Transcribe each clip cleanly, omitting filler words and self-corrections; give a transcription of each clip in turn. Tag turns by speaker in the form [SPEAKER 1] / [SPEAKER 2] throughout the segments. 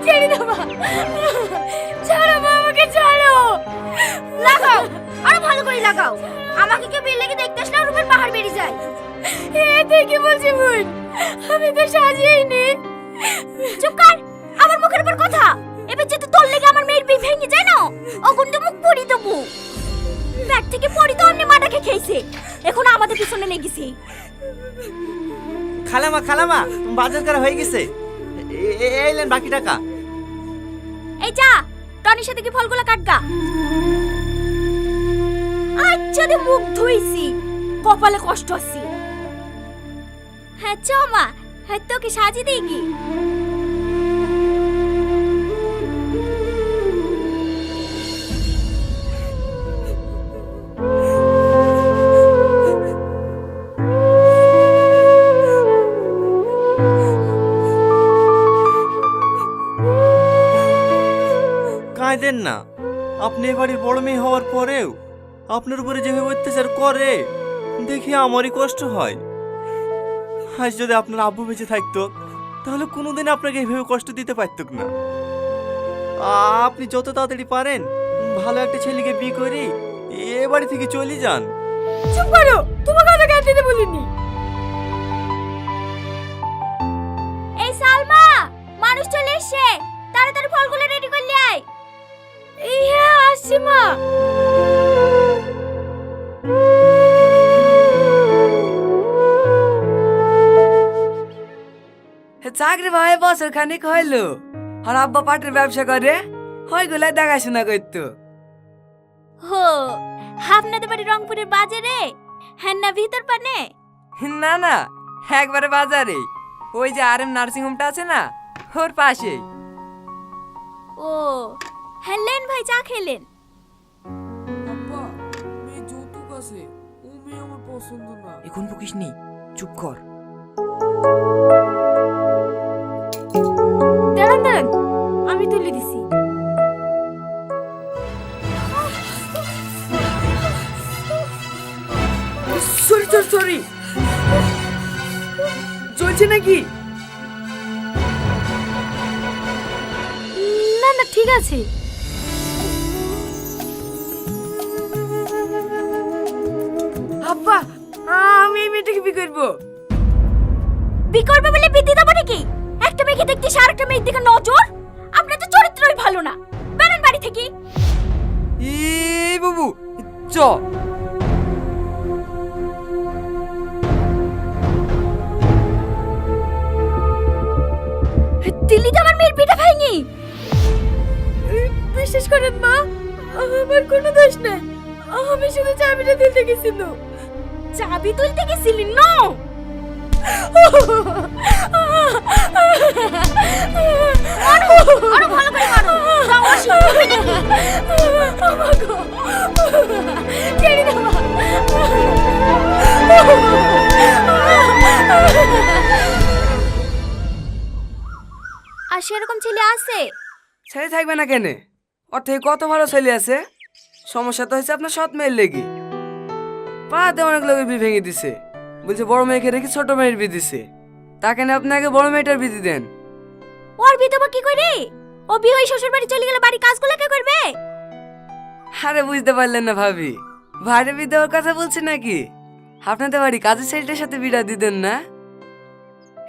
[SPEAKER 1] ছেড়ে দাও মা, ছাড়ো মা, আমাকে ছাড়ো।
[SPEAKER 2] লাগাও, আরো ভালো করে লাগাও। আমাকে কেউ বিল লেগে দেখতে আসলে রূপের পাহাড় বেরিয়ে যায়।
[SPEAKER 1] তুই কি বলছিস বোন? আমি তো সাজিয়েইনি।
[SPEAKER 2] চুপ কর, আমার মুখের উপর কথা। এবার যদি তোর লেগে আমার মেয়ের বিয়ে ভেঙে যায় না, অগুন তো মুখ পড়ি দেবো। ব্যাগ থেকে পড়ি তো অন্য মাটাকে খেয়েছে, এখন আমাদের পিছনে লেগেছে।
[SPEAKER 3] খালামা খালামা, বাজার করা হয়ে গেছে, এইলেন বাকি টাকা।
[SPEAKER 2] এই যা, টনির সাথে কি ফলগুলো কাটগা। আজ যদি মুখ ধুইছি, কপালে কষ্ট আছে। হ্যাঁ চ মা, হ্যাঁ তোকে সাজিয়ে দিই কি।
[SPEAKER 3] কাঁদেন না, আপনি এ বাড়ির বড় মেয়ে হওয়ার পরেও আপনার উপরে যেভাবে অত্যাচার করে দেখি আমারই কষ্ট হয়। আজ যদি আপনার আব্বু বেঁচে থাকতো তাহলে কোনোদিন আপনাকে এইভাবে কষ্ট দিতে পারতুক না। আপনি যত তাড়াতাড়ি পারেন ভালো একটা ছেলেকে বিয়ে করে এ বাড়ি থেকে চলে যান।
[SPEAKER 1] চুপ করো, তোমাকে কথা কাট দিতে বলিনি।
[SPEAKER 2] এই সালমা, মানুষ চলে এসেছে, তাড়াতাড়ি ফলগুলো রেডি করলি আয়।
[SPEAKER 1] হ্যাঁ আসছি মা।
[SPEAKER 4] চাকরি ভাই বছর খানিক হইলো, আর আব্বা পাটের ব্যবসা করে, ওইগুলাই দেখাশোনা করতো।
[SPEAKER 2] হো, আপনাদের বাড়ি রংপুরের বাজারে, হ্যাঁ না ভিতর পানে?
[SPEAKER 4] না না, একবারে বাজারে, ওই যে আর এম নার্সিং হোমটা আছে না, ওর পাশেই।
[SPEAKER 2] ও হ্যাঁ, লেন ভাই চা খেলেন।
[SPEAKER 5] আব্বা, মেয়ে যৌতুক আছে, ও মেয়ে আমার পছন্দ না।
[SPEAKER 4] এখন বকিস নি, চুপ কর।
[SPEAKER 1] দাঁড়ান দাঁড়ান, আমি তুলে দিছি।
[SPEAKER 4] সরি সরি সরি, চলছে নাকি?
[SPEAKER 1] না না ঠিক আছে।
[SPEAKER 4] আব্বা, আমি এই মেয়েটাকে বিয়ে করবো।
[SPEAKER 2] বিয়ে করবে বলে বিয়ে দেবো নাকি? একটা মেয়েকে দেখতে আর একটা মেয়ের দিকে নজর, আপনার তো চরিত্রই ভালো না। বেরেন বাড়ি থেকে।
[SPEAKER 4] এই বাবু, চ।
[SPEAKER 2] দিল্লিতে আমার মেয়ের বিয়েটা ভাঙি।
[SPEAKER 1] বিশ্বাস করেন মা, আমার কোনো দোষ নাই। আমি শুধু চাবিটা দিতে গেছিল।
[SPEAKER 2] চাবি তুলতে গেছিলি না? আরো ভালো করে মারো, আমার শুনবে নাকি?
[SPEAKER 1] ছেড়ে দাও মা।
[SPEAKER 2] আর সেরকম ছেলে আছে?
[SPEAKER 4] ছেলে থাকবে না কেন? ওর থেকে কত ভালো ছেলে আছে। সমস্যা তো হয়েছে আপনার সৎ মেয়ের লেগে। পাড়াতে অনেক লোক বিয়ে ভেঙে দিছে, বলছে বড় মেয়েকে রেখে ছোট মেয়ের বিয়ে দিছে। তাকে না আপনাকে বড় মেয়েটার বিয়ে দেন।
[SPEAKER 2] ওর বিধবা কি করে? ও বিয়ে হয়ে শ্বশুর বাড়ি চলে গেলে বাড়ি কাজগুলো কে করবে?
[SPEAKER 4] আরে বুঝতে পারলেন না ভাবি, ভাইরে বিয়ে দেওয়ার কথা বলছে নাকি? আপনাদের বাড়ি কাজের ছেলেটার সাথে বিড়া দিতেন না?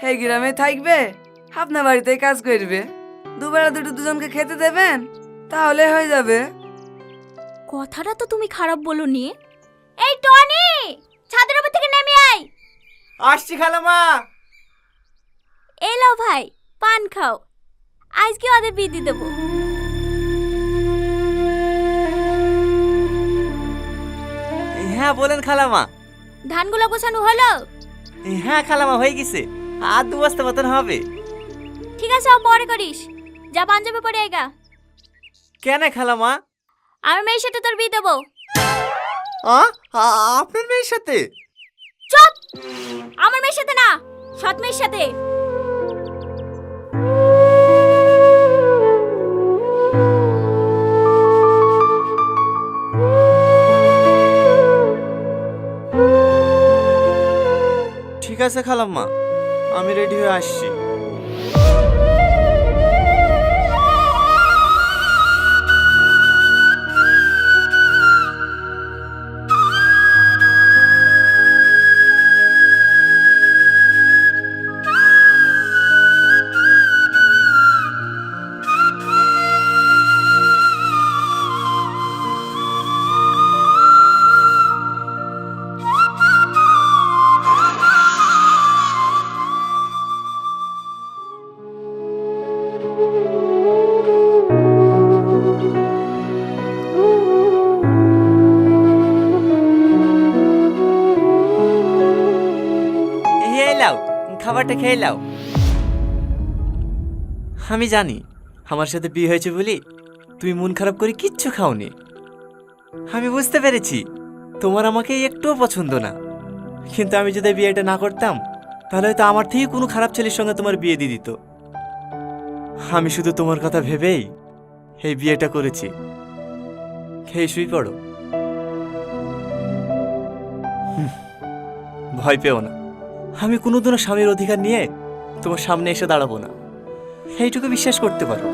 [SPEAKER 4] এই গ্রামে থাকবে, আপনার বাড়িতেই কাজ করবে, দুবেলা দুটো দুজনকে খেতে দেবেন, তাহলে হয়ে যাবে।
[SPEAKER 2] কথাটা তো তুমি খারাপ বলনি। এই টনি, ছাদের উপর থেকে নেমে আয়।
[SPEAKER 3] আসছি খালামা।
[SPEAKER 2] এলো ভাই, পান খাও, আজকে ওদের বিয়ে দিয়ে দেবো।
[SPEAKER 3] হ্যাঁ বলেন খালামা।
[SPEAKER 2] ধানগুলো গোছানো হলো?
[SPEAKER 3] হ্যাঁ খালামা, হয়ে গেছে, আর 2 বস্তা মতন হবে।
[SPEAKER 2] ঠিক আছে, ও পরে করিস। যা পাঞ্জাবি পরে আইগা।
[SPEAKER 3] কেন খালামা?
[SPEAKER 2] আমার মেয়ের সাথে তোর বিয়ে দেবো।
[SPEAKER 3] আপনার মেয়ের সাথে?
[SPEAKER 2] চুপ! আমার মেয়ের সাথে না, সৎ মেয়ের সাথে।
[SPEAKER 3] ঠিক আছে খালাম্মা, আমি রেডি হয়ে আসছি। খাবারটা খেয়ে নাও। আমি জানি আমার সাথে বিয়ে হয়েছে বলি তুমি মন খারাপ করে কিচ্ছু খাওনি। আমি বুঝতে পেরেছি তোমার আমাকে একটুও পছন্দ না, কিন্তু আমি যদি বিয়েটা না করতাম তাহলে হয়তো আমার থেকে কোনো খারাপ ছেলের সঙ্গে তোমার বিয়ে দিয়ে দিত। আমি শুধু তোমার কথা ভেবেই এই বিয়েটা করেছি। খেয়ে শুই পড়ো। ভয় পেও না, আমি কোনোদিনও স্বামীর অধিকার নিয়ে তোমার সামনে এসে দাঁড়াবো না, এইটুকু বিশ্বাস করতে পারো।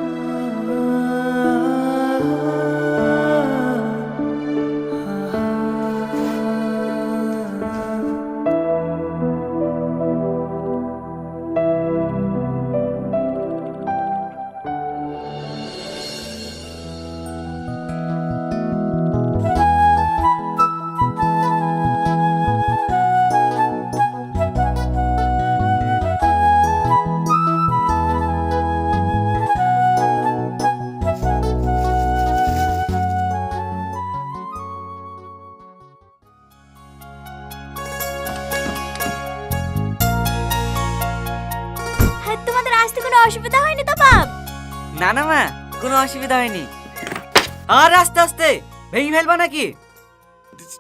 [SPEAKER 2] হ্যাঁ, তোমাদের আসতে কোনো অসুবিধা হয়নি তো বাপ?
[SPEAKER 6] না না মা, কোনো অসুবিধা হয়নি। আর আস্তে আস্তে ভেঙে ফেলবা নাকি?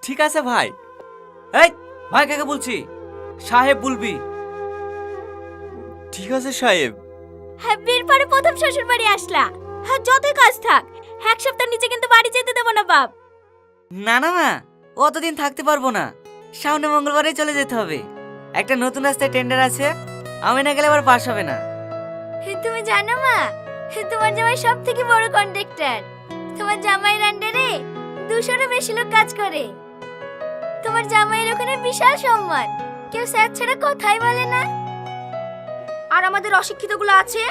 [SPEAKER 3] ঠিক আছে ভাই।
[SPEAKER 6] এই ভাই কাকে বলছি? সাহেব বলবি।
[SPEAKER 3] ঠিক আছে সাহেব।
[SPEAKER 2] হ্যাঁ, বিয়ের পরে প্রথম শ্বশুর বাড়ি আসলা, হ্যাঁ যতই কাজ থাক এক সপ্তাহ নিচে কিন্তু বাড়ি যেতে দেবো না বাপ।
[SPEAKER 6] না না মা, অতদিন থাকতে পারবো না, সামনে মঙ্গলবারেই চলে যেতে হবে। একটা নতুন রাস্তায় টেন্ডার আছে, আমি না গেলে আবার পাস হবে না।
[SPEAKER 2] তুমি জানো মা, তোমার জামাই সব থেকে বড় কন্ট্রাক্টর। তোমার জামাইয়ের আন্ডারে 200-এরও বেশি লোক কাজ করে। তোমার জামাইয়ের ওখানে বিশাল সম্মান, কেউ স্যার ছাড়া কথাই বলে না। আর আমাদের অশিক্ষিত গুলো আছে,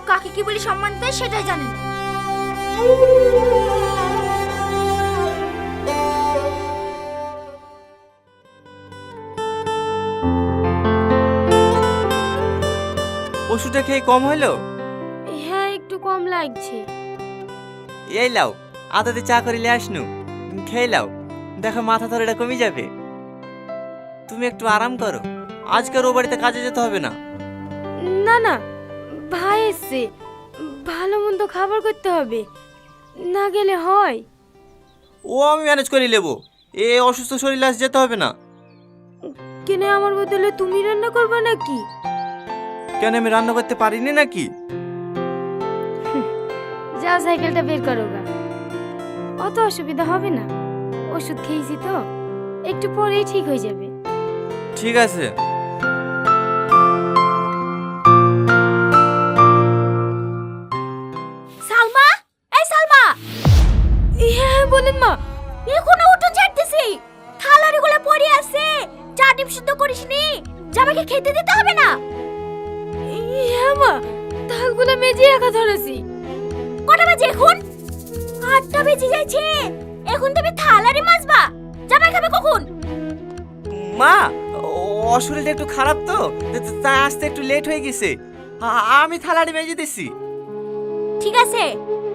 [SPEAKER 2] কাকে কি বলি সম্মান দেয় সেটাই জানে না।
[SPEAKER 3] ওষুধটা খেয়ে কম হলো?
[SPEAKER 1] হ্যাঁ, একটু কম লাগছে।
[SPEAKER 3] এই লাও, আদাতে চা করিলে আসনু, খেয়ে লাও, দেখো মাথা ধরেটা কমে যাবে। তুমি একটু আরাম করো, আজকের ও বাড়িতে কাজে যেতে হবে না।
[SPEAKER 1] না না, ভাই এসছে, ভালো মন্দ খাবার করতে হবে, না গেলে হয়।
[SPEAKER 3] ও আমি ম্যানেজ করে নেবো, এ অসুস্থ শরীরে আজ যেতে হবে না।
[SPEAKER 1] কেন আমার বদলে তুমি রান্না করবে নাকি?
[SPEAKER 3] কেন আমি রান্না করতে পারিনি নাকি?
[SPEAKER 1] যাও সাইকেলটা বের করো গা, অত অসুবিধা হবে না। ওষুধ খেয়েছি তো, একটু পরেই ঠিক হয়ে যাবে।
[SPEAKER 3] ঠিক আছে।
[SPEAKER 2] সালমা, এই সালমা।
[SPEAKER 1] হ্যাঁ বলেন মা।
[SPEAKER 2] এখনো উঠোন ঝাড়তেছি, থালারিগুলো পড়ে আছে, চা ডিম শুদ্ধ করিসনি, জামাইকে খেতে দিতে হবে না?
[SPEAKER 1] হ্যাঁ মা, থালগুলো মেজে একা ধরেছি।
[SPEAKER 2] কটা বাজে এখন? 8টা বেজে যাচ্ছে, এখন তুমি থালারি মাজবা? জামাই খাবে কখন?
[SPEAKER 3] মা, ও শরীরটা একটু খারাপ তো, তাই আসতে একটু লেট হয়ে গেছে। আমি থালাটি মেজে দিছি।
[SPEAKER 2] ঠিক আছে,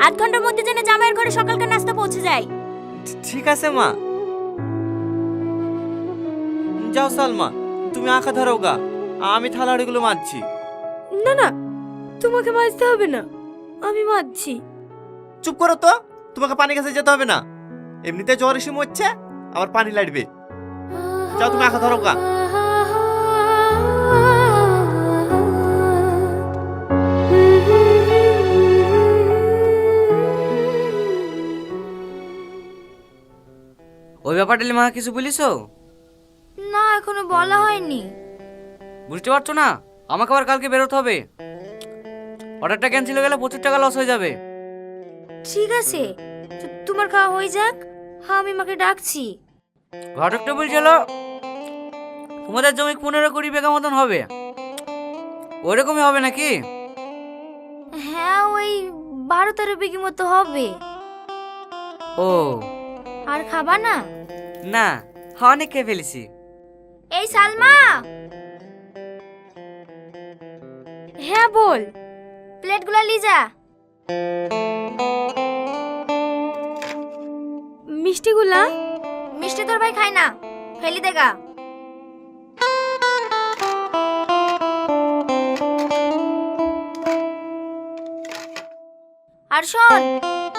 [SPEAKER 2] 8 ঘন্টার মধ্যে যেন জামাইয়ের ঘরে সকালকার নাস্তা পৌঁছে যায়।
[SPEAKER 3] ঠিক আছে মা। যাও সালমা, তুমি আঁকা ধরো গা, আমি থালাড়িগুলো মাজছি।
[SPEAKER 1] না না, তোমাকে মাজতে হবে না, আমি মাজছি।
[SPEAKER 3] চুপ করো তো, তোমাকে পানি কাছে যেতে হবে না, এমনিতে জ্বর এসে মরছে, আবার পানি লাগবে। যাও তুমি আঁকা ধরো গা।
[SPEAKER 6] ওই ব্যাপারটা মা কিছু বলিছো?
[SPEAKER 2] না, এখনো বলা হয়নি।
[SPEAKER 6] বুঝতে পারছো না, আমাকে আবার কালকে বেরোতে হবে। অর্ডারটা ক্যান্সেল হয়ে গেলে 25 টাকা লস হয়ে যাবে।
[SPEAKER 2] ঠিক আছে, তোমার খাওয়া হয়ে যাক, হ্যাঁ আমি মাকে ডাকছি।
[SPEAKER 6] ঘটকটা বলছিল তোমাদের জমি 15-20 বিঘা মতন হবে, ওইরকমই হবে নাকি?
[SPEAKER 2] হ্যাঁ, ওই 12-13 বিঘি মতো হবে।
[SPEAKER 6] ও
[SPEAKER 2] আর খাবা না?
[SPEAKER 6] না, অনেক খেয়ে ফেলেছি।
[SPEAKER 2] এই সালমা,
[SPEAKER 1] হ্যাঁ বল।
[SPEAKER 2] প্লেটগুলো লিজা।
[SPEAKER 1] মিষ্টিগুলা?
[SPEAKER 2] মিষ্টি তোর ভাই খায় না, ফেলি দেগা। আর শোন,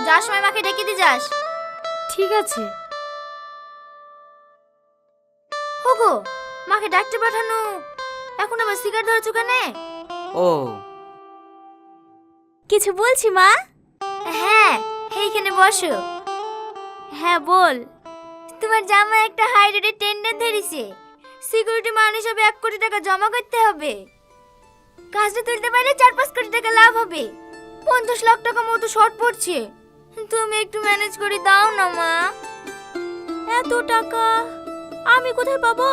[SPEAKER 2] যার সময় মাকে ডেকে দিয়ে যাস।
[SPEAKER 1] ঠিক আছে।
[SPEAKER 2] হোগো, মাকে ডাকতে পাঠানো, এখন আবার সিগারেট ধরেছো কেন?
[SPEAKER 6] ও
[SPEAKER 2] কিছু বলছি মা? হ্যাঁ, এইখানে বসো। হ্যাঁ বল। তোমার জামাই একটা হাই রেটের টেন্ডার ধরেছে, সিকিউরিটি মান হিসাবে 1 কোটি টাকা জমা করতে হবে। কাজটা তুলতে পারলে 4-5 কোটি টাকা লাভ হবে। 50 লাখ টাকা মতো শর্ট পড়ছে, তুমি একটু ম্যানেজ করে দাও না মা। এত টাকা আমি কোথায় পাবো?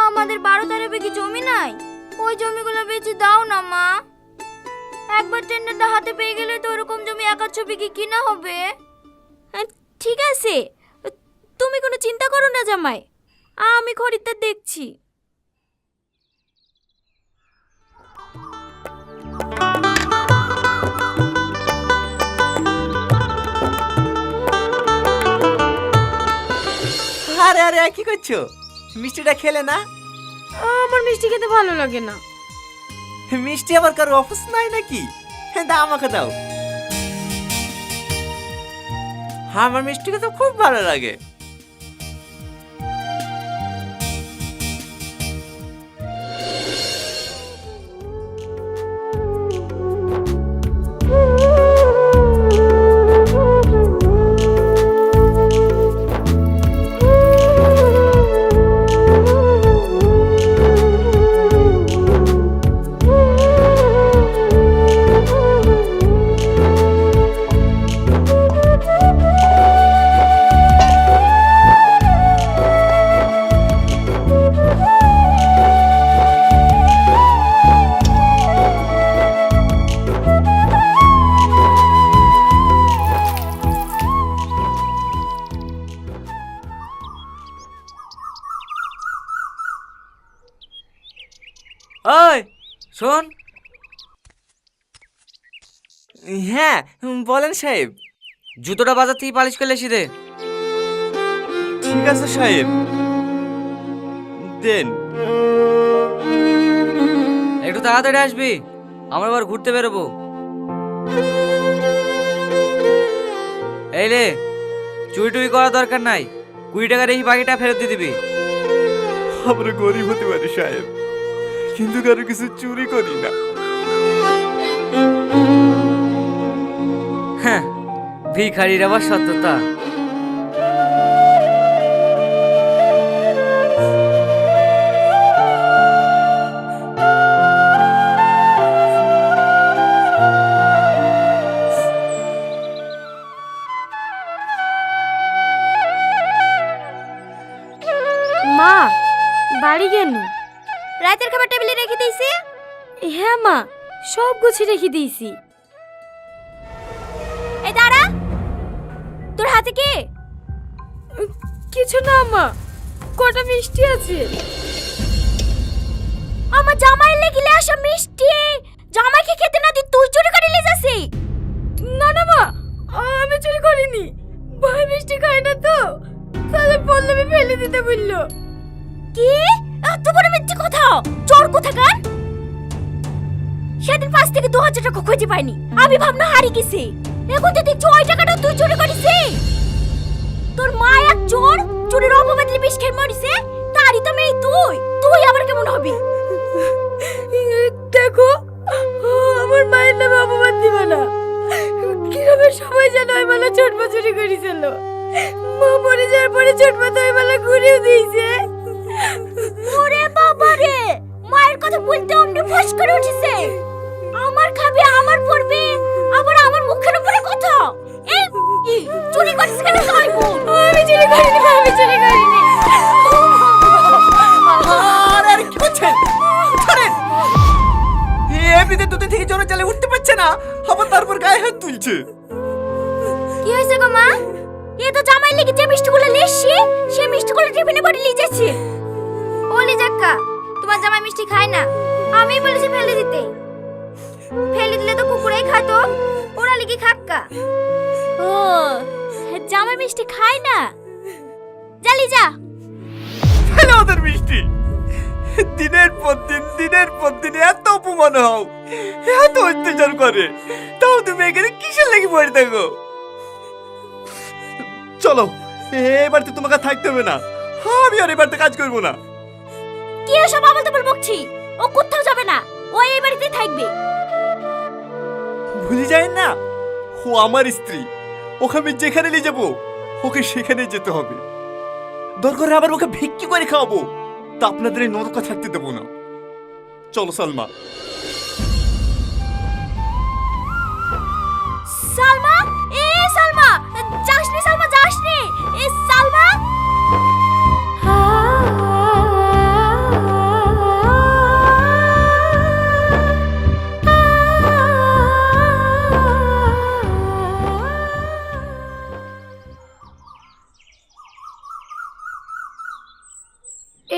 [SPEAKER 2] আমাদের 12-13 বিঘি জমি নাই, ওই জমিগুলো বেচে দাও না মা। একবার টেন্ডারটা হাতে পেয়ে গেলে তো ওরকম জমি 1-2 বিঘি কিনা হবে। ঠিক আছে, তুমি কোনো চিন্তা করো না জামাই, আমি খরিদ্দার দেখছি।
[SPEAKER 3] আরে আরে কি করছো? মিষ্টিটা খেলে না?
[SPEAKER 1] আমার মিষ্টি খেতে ভালো লাগে না।
[SPEAKER 3] মিষ্টি আবার কারো অফিস নাই নাকি? দাও আমাকে দাও। আমার মিষ্টি খেতে খুব ভালো লাগে।
[SPEAKER 6] ওই শোন।
[SPEAKER 3] হ্যাঁ বলেন সাহেব।
[SPEAKER 6] জুতোটা বাজার থেকে পালিশ করলে এসে দে।
[SPEAKER 3] ঠিক আছে সাহেব, দেন।
[SPEAKER 6] একটু তাড়াতাড়ি আসবি, আমরা আবার ঘুরতে বেরোবো। এই রে, চুরি টুরি করার দরকার নাই, 20 টাকা রেখে বাকিটা ফেরত দিয়ে দিবি।
[SPEAKER 3] আমরা গরিব হতে পারি সাহেব, কিন্তু কারো কিছু চুরি করি না।
[SPEAKER 6] হ্যাঁ, ভিখারির আবার সত্যতা।
[SPEAKER 1] মা, বাড়ি গেল?
[SPEAKER 2] রাতের খাবার টেবিলে রেখে দিয়েছি।
[SPEAKER 1] হ্যাঁ মা, সব গুছিয়ে রেখে দিয়েছি।
[SPEAKER 2] এই দাঁড়া, তোর হাতে কি?
[SPEAKER 1] কিছু না মা, কটা মিষ্টি আছে।
[SPEAKER 2] আমার জামাইয়ের লেগিলে আসা মিষ্টি জামাইকে খেতে না দি তুই চুরি করে নিয়ে যাসি?
[SPEAKER 1] না না মা, আমি চুরি করিনি। ভাই মিষ্টি খায় না তো, তাহলে পল্লবী ফেলে দিতে বললো।
[SPEAKER 2] কি এত বড় মিথ্যে কথা? চোর কোথাকার! সেদিন 5 থেকে 2000 টাকা খুঁজে পাইনি, আমি ভাবনা হারিয়ে গেছি। এখন তো দেখছি ওই টাকাটা তুই চুরি করিস। তোর মা এক চোর, চুরির অপবাদে বিষ খেয়ে মরিছে, তারই তো মেয়ে তুই। তুই আবার কেমন হবি?
[SPEAKER 1] দেখো, আমার মায়ের নামে অপবাদ দিবা না। কিভাবে সবাই যেন ওই বেলা ছোটমা চুরি করেছিল। মা মরে যাওয়ার পরে ছোটমা তো ওই বেলা ঘুরেও দিয়েছে।
[SPEAKER 2] ওরে বাবা রে, মায়ের কথা বলতে অমনি ফস করে উঠেছে। আমার খাবে, আমার পড়বে, আবার আমার মুখের উপরে কথা। এই চুরি করিস কেন তুই?
[SPEAKER 1] আমি চুরি করিনি মা, আমি চুরি করিনি।
[SPEAKER 3] আরে কি করছেন? ছাড়েন। এমনিতে 2 থেকে জ্বরে চালে উঠতে পারছে না, আবার তারপর গায়ে হাত তুলছে।
[SPEAKER 2] কি হয়েছে গো মা? এ তো জামাই লেগে যে মিষ্টিগুলো লেসছি, সে মিষ্টিগুলো টিফিনে ভরে নিয়ে যাচ্ছে। ওলি জাক্কা, তোমার জামাই মিষ্টি খায় না, আমি বলেছি ফেলে দিতে। ফেলে দিলে তো কুকুরেই খাতো, ওরা লিখে খাক্কা। ও, জামাই মিষ্টি খায় না? জালি যা।
[SPEAKER 3] ফেলে ওদের মিষ্টি। দিনের পর দিন এত অপমান হও, এত অত্যাচার করে, তাও তুমি এখানে কিসের লেগে পড়ে থাকো? চলো, এবার তো তোমাকে আর থাকতে হবে না, আমি আর এবার কাজ করবো না।
[SPEAKER 2] কি এসব আবল তাবল বকছি? ও কোথাও যাবে না, ও এই বাড়িতেই থাকবে।
[SPEAKER 3] ভুলে যায় না, ও আমার স্ত্রী, ওকে আমি যেখানে নিয়ে যাবো ওকে সেখানে যেতে হবে। দরকার আবার ওকে ভিক্ষি করে খাওয়াবো, তা আপনাদের এই নরকা থাকতে দেবো না। চলো সালমা।
[SPEAKER 2] সালমা, সালমা, যাসনি সালমা, যাসনি। সালমা,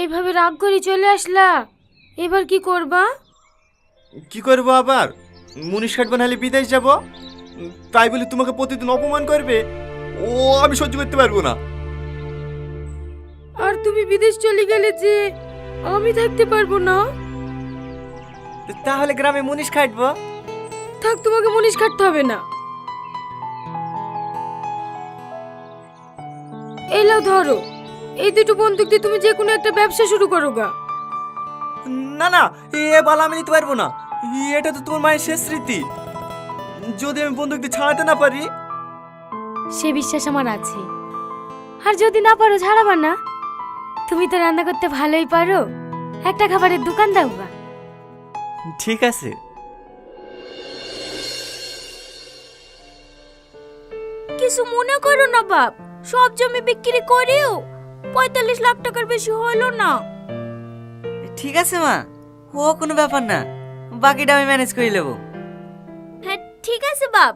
[SPEAKER 1] এইভাবে রাগ করে চলে আসলা, এবার কি করবা?
[SPEAKER 3] কি করবো আবার? মুনিশ কাটবে নাহলে বিদেশ যাব, তাই বলে তোমাকে প্রতিদিন অপমান করবে, ও আমি সহ্য করতে পারবো না।
[SPEAKER 1] আর তুমি বিদেশ চলে গেলে যে আমি থাকতে পারবো না।
[SPEAKER 6] তাহলে গ্রামে মুনিশ খাটবো।
[SPEAKER 1] থাক, তোমাকে মুনিশ কাটতে হবে না। এই লাও ধরো, এই দুটো বন্দুক দিয়ে তুমি যে কোনো একটা ব্যবসা শুরু করো গা।
[SPEAKER 3] না না, এ বালা আমি নিতে পারবো না, এটা তো তোমার মায়ের শেষ স্মৃতি, যদি আমি বন্দুক দিয়ে ছাড়াতে না পারি।
[SPEAKER 1] সে বিশ্বাস আমার আছে, আর যদি না পারো ছাড়াবা না। তুমি তো রান্না করতে ভালোই পারো, একটা খাবারের দোকান দাও গা।
[SPEAKER 3] ঠিক আছে।
[SPEAKER 2] কিছু মনে করো না বাপ, সব জমি বিক্রি করেও 45 লাখ টাকার বেশি হলো না।
[SPEAKER 6] ঠিক আছে মা, ও কোনো ব্যাপার না, বাকিটা আমি ম্যানেজ করে নেবো।
[SPEAKER 2] হ্যাঁ ঠিক আছে বাপ।